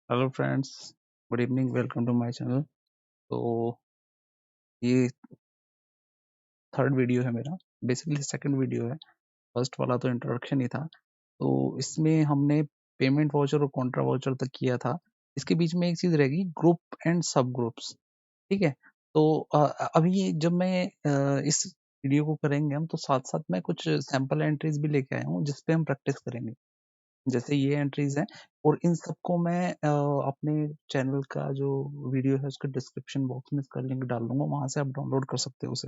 Hello friends, good evening, welcome to my channel. तो ये third video है मेरा। बेसिकली सेकंड वीडियो है, फर्स्ट वाला तो इंट्रोडक्शन ही था। तो इसमें हमने पेमेंट वाउचर और कॉन्ट्रा वाउचर तक किया था। इसके बीच में एक चीज रहेगी, ग्रुप एंड सब ग्रुप्स। ठीक है। तो अभी जब मैं इस वीडियो को करेंगे हम, तो साथ साथ मैं कुछ सैंपल एंट्रीज भी लेके आया हूँ जिसपे हम प्रैक्टिस करेंगे। जैसे ये एंट्रीज हैं, और इन सबको मैं अपने चैनल का जो वीडियो है उसके डिस्क्रिप्शन बॉक्स में इसका लिंक डाल दूंगा, वहां से आप डाउनलोड कर सकते हो उसे।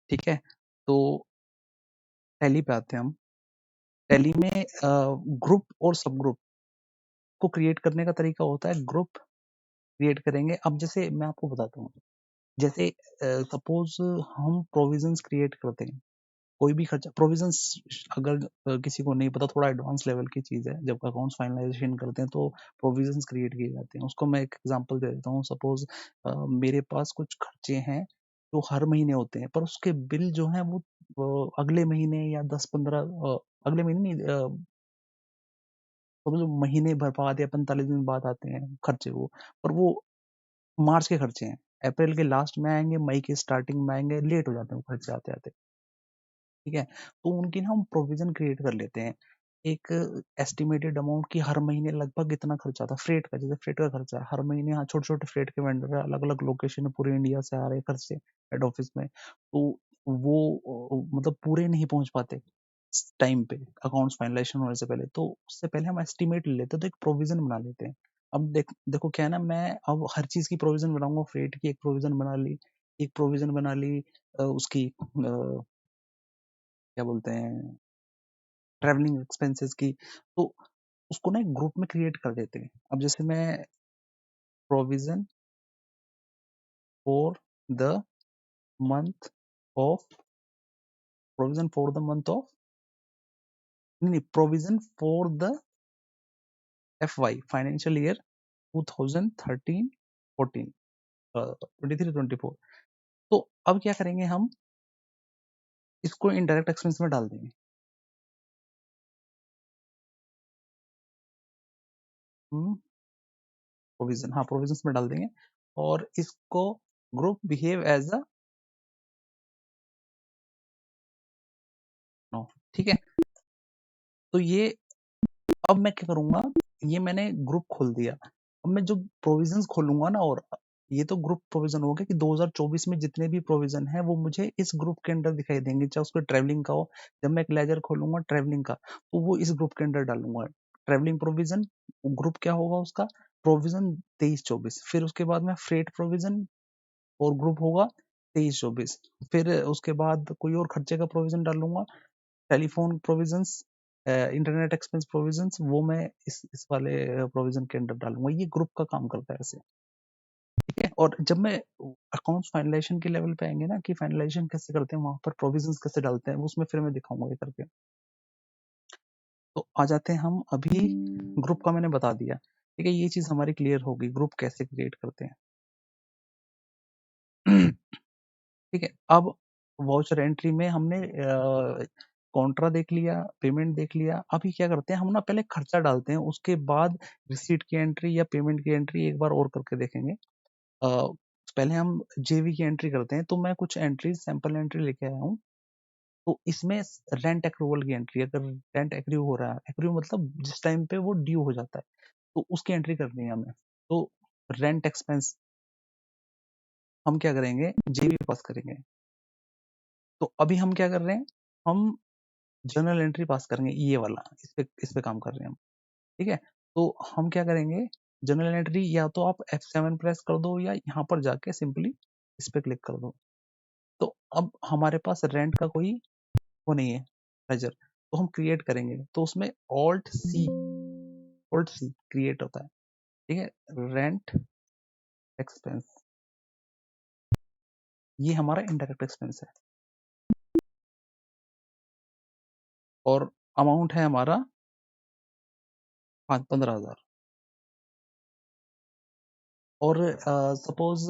ठीक है। तो टैली पे आते हैं हम। टैली में ग्रुप और सब ग्रुप को क्रिएट करने का तरीका होता है, ग्रुप क्रिएट करेंगे। अब जैसे मैं आपको बताता हूँ, जैसे सपोज हम प्रोविजंस क्रिएट करते हैं, कोई भी खर्चा प्रोविजंस, अगर किसी को नहीं पता, थोड़ा एडवांस लेवल की चीज है। जब अकाउंट्स फाइनलाइजेशन करते हैं तो प्रोविजंस क्रिएट किए जाते हैं। उसको मैं एक एग्जांपल दे देता हूँ। सपोज मेरे पास कुछ खर्चे हैं जो हर महीने होते हैं, पर उसके बिल जो है वो अगले महीने या 10-15 अगले महीने नहीं, समझो महीने भर बाद या 45 दिन बाद आते हैं खर्चे वो। पर वो मार्च के खर्चे हैं, अप्रैल के लास्ट में आएंगे, मई के स्टार्टिंग में आएंगे, लेट हो जाते हैं वो खर्चे आते आते। ठीक है। तो उनकी ना हम प्रोविजन क्रिएट कर लेते हैं, एक एस्टिमेटेड अमाउंट की हर महीने लगभग इतना खर्चा आता है। फ्रेट का, जैसे फ्रेट का खर्चा है हर महीने, हाँ छोटे छोटे फ्रेट के वेंडर है, अलग अलग लोकेशन है, पूरे इंडिया से आ रहे हैं खर्चे हेड ऑफिस में। तो वो मतलब पूरे नहीं पहुंच पाते टाइम पे अकाउंट्स फाइनलाइजेशन होने से पहले, तो उससे पहले हम एस्टिमेट ले लेते हैं, तो एक प्रोविजन बना लेते हैं। अब देखो क्या है ना, मैं अब हर चीज की प्रोविजन बनाऊंगा। फ्रेट की एक प्रोविजन बना ली, एक प्रोविजन बना ली उसकी क्या बोलते हैं, ट्रैवलिंग एक्सपेंसेस की। तो उसको ना एक ग्रुप में क्रिएट कर देते हैं। अब जैसे मैं provision for the month of provision for the month of नहीं, provision for the FY financial year 2013-14, 23-24। तो अब क्या करेंगे हम, इसको इनडायरेक्ट एक्सपेंस में डाल देंगे। प्रोविजन, हाँ प्रोविजन में डाल देंगे, और इसको group behave as a no. ठीक है। तो ये अब मैं क्या करूंगा, ये मैंने ग्रुप खोल दिया। अब मैं जो प्रोविजंस खोलूंगा ना, और ये तो ग्रुप प्रोविजन हो गया कि 2024 में जितने भी प्रोविजन है वो मुझे इस ग्रुप के अंदर दिखाई देंगे, चाहे उसको ट्रेवलिंग का हो। जब मैं एक लेजर खोलूंगा ट्रेवलिंग का, तो वो इस ग्रुप के अंदर डालूंगा ट्रेवलिंग प्रोविजन। ग्रुप क्या होगा उसका, प्रोविजन 23-24। फिर उसके बाद में फ्रेट प्रोविजन, और ग्रुप होगा 23-24। फिर उसके बाद कोई और खर्चे का प्रोविजन डालूंगा, telephone provisions, internet expense provisions, वो मैं इस वाले प्रोविजन के अंदर डालूंगा। ये ग्रुप का काम करता है ऐसे। ठीक है। और जब मैं अकाउंट्स फाइनलाइजेशन के लेवल पे आएंगे ना, कि फाइनलाइजेशन कैसे करते हैं, वहां पर प्रोविजंस कैसे डालते हैं, उसमें फिर मैं दिखाऊंगा ये करके। तो आ जाते हैं हम अभी, ग्रुप का मैंने बता दिया। ठीक है, ये चीज हमारी क्लियर होगी, ग्रुप कैसे क्रिएट करते हैं। ठीक है। अब वाउचर एंट्री में हमने कॉन्ट्रा देख लिया, पेमेंट देख लिया। अभी क्या करते हैं हम ना, पहले खर्चा डालते हैं, उसके बाद रिसीट की एंट्री या पेमेंट की एंट्री एक बार और करके देखेंगे। पहले हम जेवी की एंट्री करते हैं। तो मैं कुछ एंट्री, सैंपल एंट्री लेके आया हूँ। तो इसमें रेंट एक्रूवल की एंट्री, अगर रेंट एक्रू हो रहा है, एक्रू मतलब जिस टाइम पे वो ड्यू हो जाता है, तो उसकी एंट्री करनी है हमें। तो रेंट एक्सपेंस हम क्या करेंगे, जेवी पास करेंगे। तो अभी हम क्या कर रहे हैं, हम जर्नल एंट्री पास करेंगे, ये वाला, इस पे काम कर रहे हैं हम। ठीक है। तो हम क्या करेंगे, जर्नल एंट्री, या तो आप F7 प्रेस कर दो, या यहाँ पर जाके सिंपली इस पे क्लिक कर दो। तो अब हमारे पास रेंट का कोई वो नहीं है, लेजर। तो हम क्रिएट करेंगे, तो उसमें ऑल्ट सी क्रिएट होता है। ठीक है। रेंट एक्सपेंस, ये हमारा इनडायरेक्ट एक्सपेंस है, और अमाउंट है हमारा 15,000। और सपोज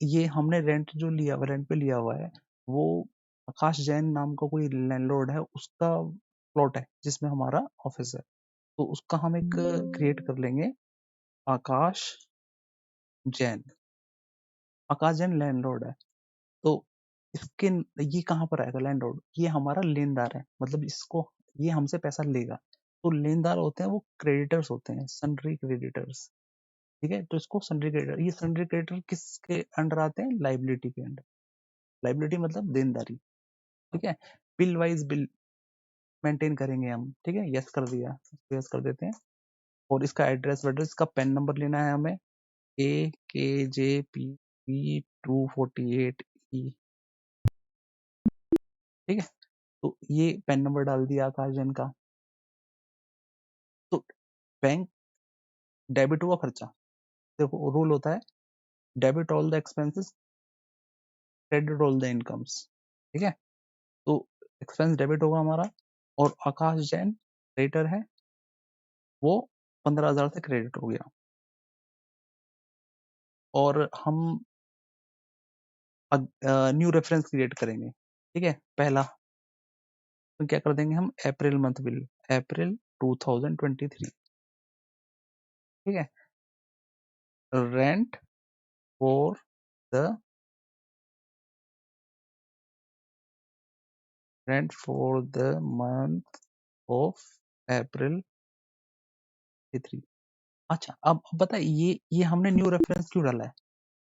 ये हमने रेंट जो लिया हुआ, रेंट पे लिया हुआ है, वो आकाश जैन नाम का कोई लैंडलॉर्ड है, उसका प्लॉट है जिसमें हमारा ऑफिस है। तो उसका हम एक क्रिएट कर लेंगे, आकाश जैन। आकाश जैन लैंडलॉर्ड है, तो इसके ये कहाँ पर आएगा लैंडलॉर्ड? ये हमारा लेनदार है, मतलब इसको ये हमसे पैसा लेगा। तो लेनदार होते हैं वो क्रेडिटर्स होते हैं, सन्ड्री क्रेडिटर्स। ठीक है, तो इसको सन्ड्री क्रेडिटर, ये सन्ड्री क्रेडिटर किसके अंडर आते हैं? लाइबिलिटी के अंडर। लाइबिलिटी मतलब देनदारी। ठीक है, बिल वाइज बिल मेंटेन करेंगे हम। ठीक है, यस कर दिया, यस कर देते हैं। और इसका एड्रेस वेड्रेस, इसका पेन नंबर लेना है हमें, AKJPP248E। ठीक है, तो ये पेन नंबर डाल दिया आकाश जैन का। तो बैंक डेबिट हुआ खर्चा, देखो रूल होता है debit all the expenses, credit all the incomes. ठीक है, तो एक्सपेंस डेबिट होगा हमारा, और आकाश जैन क्रेडिटर है, वो 15,000 से क्रेडिट हो गया। और हम न्यू रेफरेंस क्रिएट करेंगे। ठीक है, पहला तो क्या कर देंगे हम, अप्रैल मंथ बिल, अप्रैल 2023। ठीक है, rent for the month of April 23। अच्छा, अब पता है ये हमने न्यू रेफरेंस क्यों डाला है?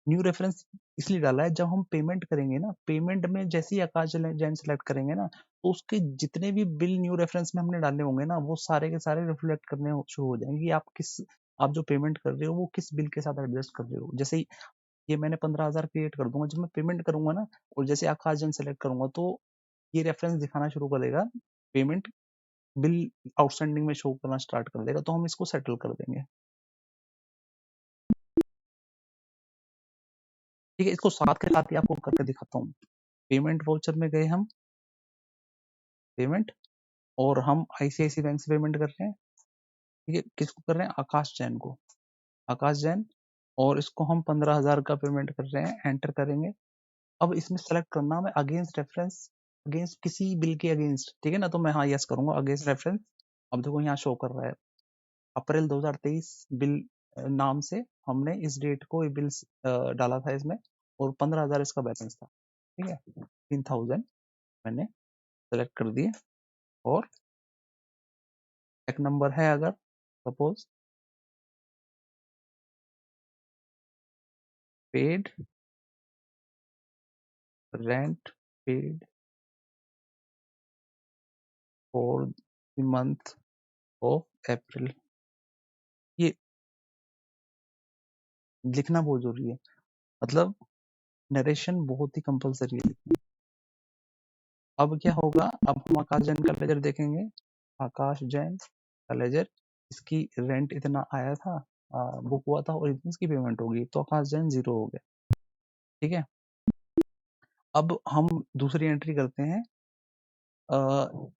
न्यू रेफरेंस इसलिए डाला है, जब हम पेमेंट करेंगे ना, पेमेंट में जैसे ही आकाश जैन सेलेक्ट करेंगे ना, तो उसके जितने भी बिल न्यू रेफरेंस में हमने डाले होंगे ना, वो सारे के सारे रिफ्लेक्ट करने शुरू हो जाएंगे कि आप जो पेमेंट कर रहे हो वो किस बिल के साथ एडजस्ट कर रहे हो। जैसे ही ये मैंने 15,000 क्रिएट कर दूंगा, जब मैं पेमेंट करूंगा ना, और जैसे आकाश जैन सेलेक्ट करूंगा, तो ये रेफरेंस दिखाना शुरू करेगा, पेमेंट बिल आउटस्टैंडिंग में शो करना स्टार्ट कर देगा, तो हम इसको सेटल कर देंगे। ठीक है, इसको साथ के साथ ही आपको करके दिखाता हूँ। पेमेंट वाउचर में गए हम, पेमेंट, और हम आईसीआईसी बैंक से पेमेंट कर रहे हैं। ठीक है, किसको कर रहे हैं? आकाश जैन को, आकाश जैन। और इसको हम 15,000 का पेमेंट कर रहे हैं, एंटर करेंगे। अब इसमें सेलेक्ट करना है अगेंस्ट रेफरेंस, अगेंस्ट किसी बिल के अगेंस्ट। ठीक है ना, तो मैं हाँ यस करूंगा, अगेंस्ट रेफरेंस। अब देखो यहाँ शो कर रहा है अप्रैल 2023 बिल नाम से हमने इस डेट को ये बिल डाला था इसमें, और 15,000 इसका बैलेंस था। ठीक है, 3,000 मैंने सेलेक्ट कर दिए, और एक नंबर है अगर suppose paid rent paid for the month of April, ये लिखना बहुत जरूरी है, मतलब नरेशन बहुत ही कंपलसरी है। अब क्या होगा, अब हम आकाश जैन का लेजर देखेंगे, आकाश जैन का लेजर, इसकी रेंट इतना आया था, बुक हुआ था, और इतनी इसकी पेमेंट होगी, तो आकाश जैन 0 हो गया। ठीक है, अब हम दूसरी एंट्री करते हैं,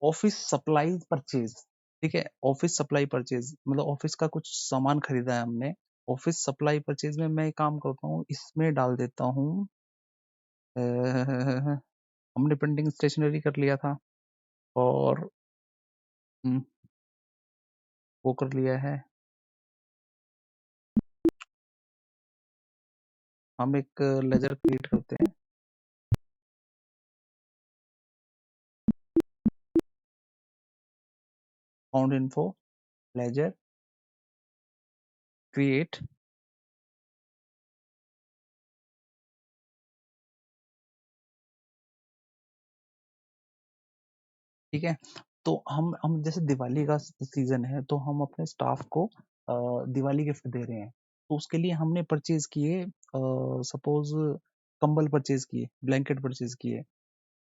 ऑफिस सप्लाईज परचेज। ठीक है, ऑफिस सप्लाई परचेज मतलब ऑफिस का कुछ सामान खरीदा है हमने, ऑफिस सप्लाई परचेज में मैं एक काम करता हूँ, इसमें डाल देता हूँ, हमने प्रिंटिंग स्टेशनरी कर लिया था, और वो कर लिया है, हम एक लेजर क्रिएट करते हैं, फाउंड इन्फो लेजर क्रिएट। ठीक है, तो हम जैसे दिवाली का सीजन है, तो हम अपने स्टाफ को दिवाली गिफ्ट दे रहे हैं, तो उसके लिए हमने परचेज किए, सपोज कंबल परचेज किए, ब्लैंकेट परचेज किए,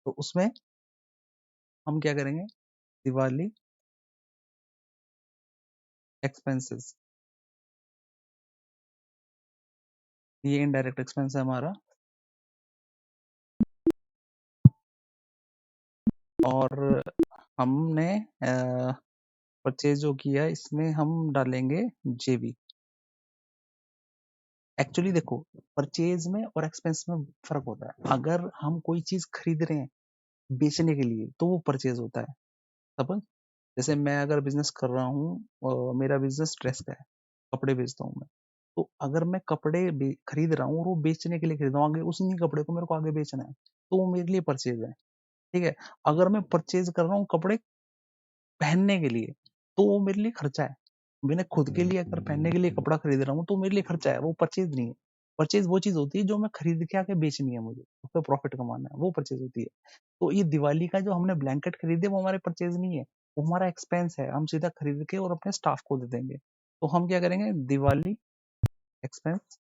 तो उसमें हम क्या करेंगे, दिवाली एक्सपेंसेस, ये इनडायरेक्ट एक्सपेंस है हमारा, और हमने परचेज जो किया इसमें हम डालेंगे जेबी। एक्चुअली देखो, परचेज में और एक्सपेंस में फर्क होता है। अगर हम कोई चीज खरीद रहे हैं बेचने के लिए, तो वो परचेज होता है। सपोज जैसे मैं अगर बिजनेस कर रहा हूँ, मेरा बिजनेस ड्रेस का है, कपड़े बेचता हूँ मैं, तो अगर मैं कपड़े खरीद रहा हूँ और वो बेचने के लिए खरीद रहा हूँ, आगे उसी कपड़े को मेरे को आगे बेचना है, तो वो मेरे लिए परचेज है। ठीक है, अगर मैं परचेज कर रहा हूँ कपड़े पहनने के लिए, तो वो मेरे लिए खर्चा है। मैंने खुद के लिए अगर पहनने के लिए कपड़ा खरीद रहा हूँ तो मेरे लिए खर्चा है, वो परचेज नहीं है। परचेज वो चीज होती है जो मैं खरीद के आके बेचनी है, मुझे उस पर प्रॉफिट कमाना है, वो परचेज होती है। तो ये दिवाली का जो हमने ब्लैंकेट खरीदे वो हमारे परचेज नहीं है, वो हमारा एक्सपेंस है, हम सीधा खरीद के और अपने स्टाफ को दे देंगे। तो हम क्या करेंगे, दिवाली एक्सपेंस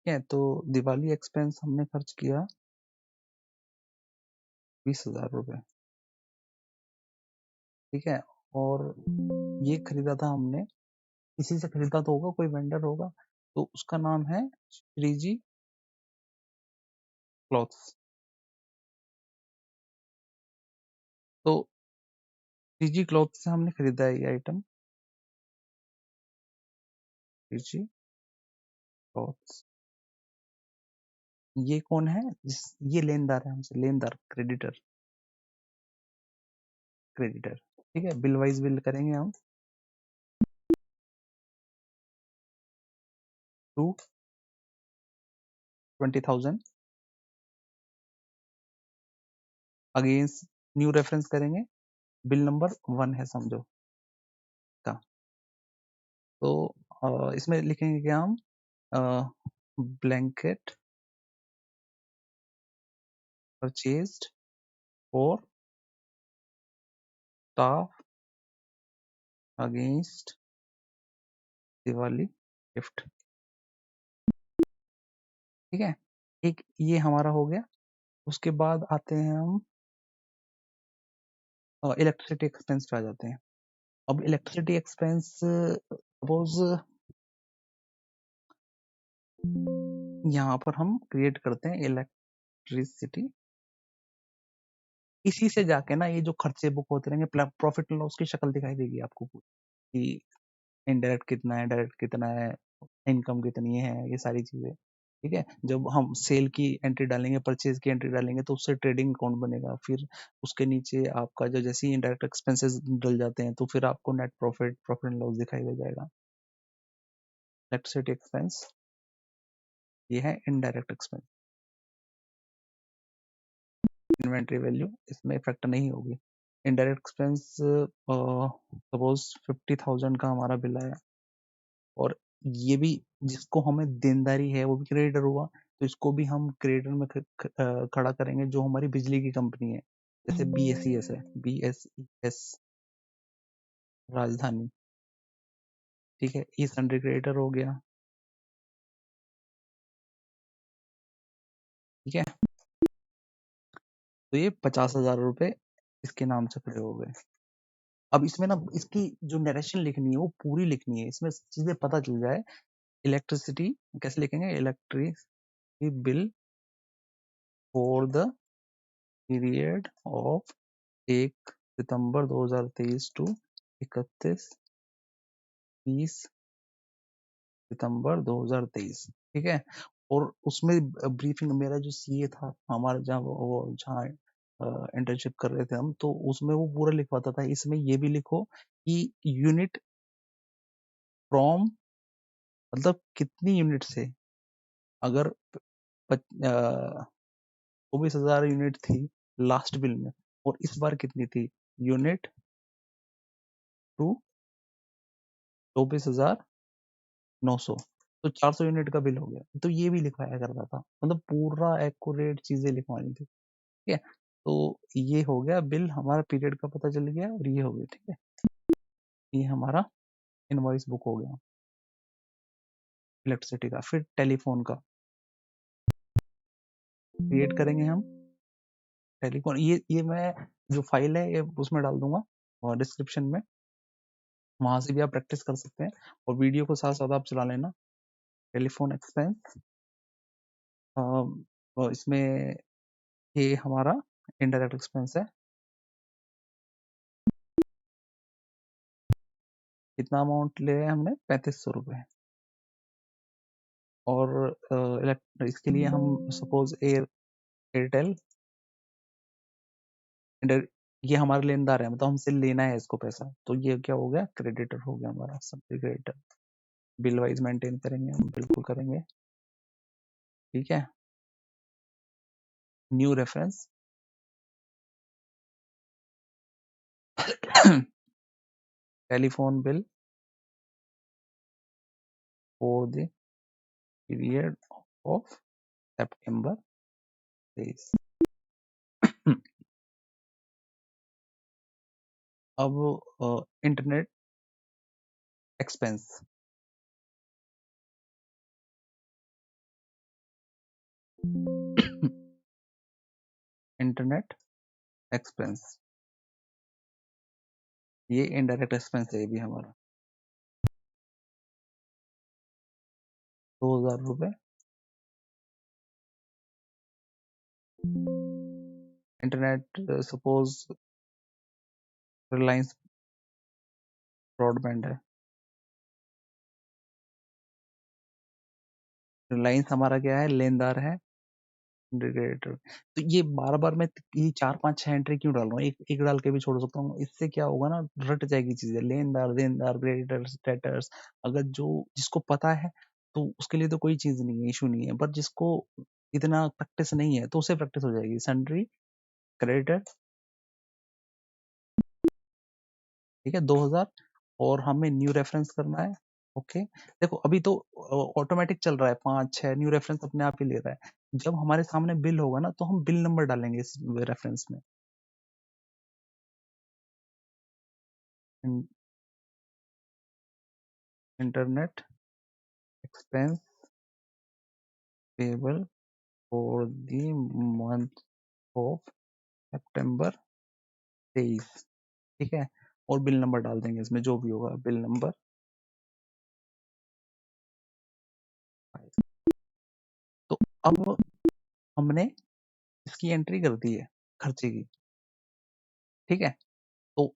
है, तो दिवाली एक्सपेंस हमने खर्च किया 20,000 रुपए। ठीक है, और ये खरीदा था हमने, किसी से खरीदा तो होगा, कोई वेंडर होगा, तो उसका नाम है श्रीजी क्लॉथ्स। तो श्रीजी क्लॉथ्स से हमने खरीदा है ये आइटम, श्रीजी क्लॉथ्स। ये कौन है, ये लेनदार है हमसे, लेनदार, क्रेडिटर, क्रेडिटर। ठीक है, बिल वाइज बिल करेंगे हम टू 20,000 अगेंस्ट न्यू रेफरेंस करेंगे, बिल नंबर 1 है समझो का। तो इसमें लिखेंगे क्या हम, blanket purchased for staff against Diwali gift. ठीक है, एक ये हमारा हो गया। उसके बाद आते हैं हम इलेक्ट्रिसिटी एक्सपेंस पे आ जाते हैं। अब इलेक्ट्रिसिटी एक्सपेंस सपोज यहाँ पर हम क्रिएट करते हैं इलेक्ट्रिसिटी, इसी से जाके ना ये जो खर्चे बुक होते रहेंगे, प्रॉफिट एंड लॉस की शक्ल दिखाई देगी आपको कि इनडायरेक्ट कितना है, डायरेक्ट कितना है, इनकम कितनी है, ये सारी चीजें। ठीक है, जब हम सेल की एंट्री डालेंगे, परचेज की एंट्री डालेंगे, तो उससे ट्रेडिंग अकाउंट बनेगा, फिर उसके नीचे आपका जो जैसे ही इनडायरेक्ट एक्सपेंसेस डल जाते हैं तो फिर आपको net profit, profit and loss दिखाई दे जाएगा। इलेक्ट्रिसिटी एक्सपेंस, ये है इनडायरेक्ट एक्सपेंस। इन्वेंट्री वैल्यू इसमें इफेक्ट नहीं होगी। इनडायरेक्ट एक्सपेंस सपोज 50,000 का हमारा बिल आया, और ये भी जिसको हमें देनदारी है वो भी क्रेडिटर हुआ, तो इसको भी हम क्रेडिटर में खड़ा करेंगे, जो हमारी बिजली की कंपनी है, जैसे BSES है, BSES राजधानी। ठीक है, ये सन्ड्री क्रेडिटर हो गया। ठीक है, तो ये 50,000 रुपए इसके नाम से खड़े हो गए। अब इसमें ना इसकी जो नरेशन लिखनी है वो पूरी लिखनी है, इसमें चीजें पता चल जाए। इलेक्ट्रिसिटी कैसे लिखेंगे, electricity bill for the period of 1 September 2023 to 31 September 2023। ठीक है, और उसमें ब्रीफिंग मेरा जो सीए था हमारा, जहाँ वो जहाँ इंटर्नशिप कर रहे थे हम, तो उसमें वो पूरा लिखवाता था। इसमें ये भी लिखो कि यूनिट फ्रॉम, मतलब कितनी यूनिट से, अगर 24,000 यूनिट थी लास्ट बिल में, और इस बार कितनी थी, यूनिट टू 24,900, तो 400 यूनिट का बिल हो गया। तो ये भी लिखवाया करता था, मतलब पूरा एक्यूरेट चीजें लिखवानी थी। ठीक है, तो ये हो गया बिल, हमारा पीरियड का पता चल गया, और ये हो गया। ठीक है, ये हमारा इनवॉइस बुक हो गया इलेक्ट्रिसिटी का। फिर टेलीफोन का क्रिएट करेंगे हम, टेलीफोन, ये मैं जो फाइल है ये उसमें डाल दूंगा और डिस्क्रिप्शन में, वहां से भी आप प्रैक्टिस कर सकते हैं, और वीडियो को साथ साथ आप चला लेना। टेलीफोन एक्सपेंस, इसमें ये हमारा इनडायरेक्ट एक्सपेंस है। कितना अमाउंट ले हमने, 3500 रुपए। और इसके लिए हम सपोज एयरटेल ये हमारे लेनदार है, मतलब हमसे लेना है इसको पैसा, तो ये क्या हो गया, क्रेडिटर हो गया हमारा, subject creditor. Bill wise maintain करेंगे हम, बिल्कुल करेंगे, ठीक है। New reference telephone bill for the period of September days। अब इंटरनेट एक्सपेंस, इंटरनेट एक्सपेंस, ये इनडायरेक्ट एक्सपेंस है, ये भी हमारा 2000 रुपए। इंटरनेट सपोज रिलायंस ब्रॉडबैंड है, रिलायंस हमारा क्या है, लेनदार है, इंटीग्रेटर। तो ये बार बार मैं ये 4 5 6 एंट्री क्यों डाल रहा हूँ, एक एक डाल के भी छोड़ सकता हूँ, इससे क्या होगा ना, रट जाएगी चीजें, लेनदार देनदार क्रेडिटर्स डेटर्स। अगर जो जिसको पता है तो उसके लिए तो कोई चीज नहीं है, इशू नहीं है, पर जिसको इतना प्रैक्टिस नहीं है तो उसे प्रैक्टिस हो जाएगी। सन्ड्री क्रेडिटर, ठीक है, 2000, और हमें न्यू रेफरेंस करना है, ओके। देखो अभी तो ऑटोमेटिक चल रहा है, 5 6 न्यू रेफरेंस अपने आप ही ले रहा है। जब हमारे सामने बिल होगा ना तो हम बिल नंबर डालेंगे इस रेफरेंस में। Internet expense payable for the month of September 23, ठीक है, और बिल नंबर डाल देंगे इसमें, जो भी होगा बिल नंबर। तो अब हमने इसकी एंट्री कर दी है खर्चे की, ठीक है। तो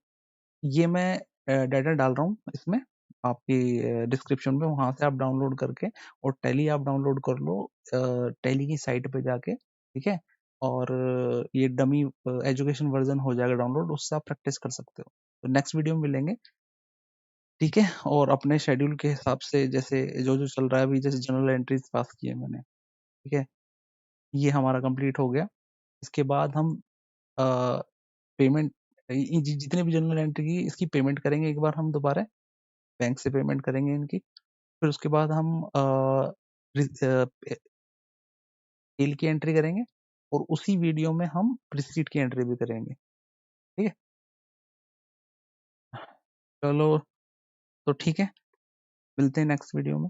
ये मैं डाटा डाल रहा हूँ इसमें आपकी डिस्क्रिप्शन में, वहां से आप डाउनलोड करके, और टैली आप डाउनलोड कर लो टैली की साइट पे जाके, ठीक है। और ये डमी एजुकेशन वर्जन हो जाएगा डाउनलोड, उससे आप प्रैक्टिस कर सकते हो। तो नेक्स्ट वीडियो में मिलेंगे, ठीक है। और अपने शेड्यूल के हिसाब से जैसे जो जो चल रहा है अभी, जैसे जनरल एंट्रीज पास की है मैंने, ठीक है, ये हमारा कंप्लीट हो गया। इसके बाद हम पेमेंट, जितने भी जनरल एंट्री की इसकी पेमेंट करेंगे एक बार हम दोबारा, बैंक से पेमेंट करेंगे इनकी। फिर उसके बाद हम सेल की एंट्री करेंगे, और उसी वीडियो में हम रिसीट की एंट्री भी करेंगे, ठीक है। चलो, तो ठीक है, मिलते हैं नेक्स्ट वीडियो में।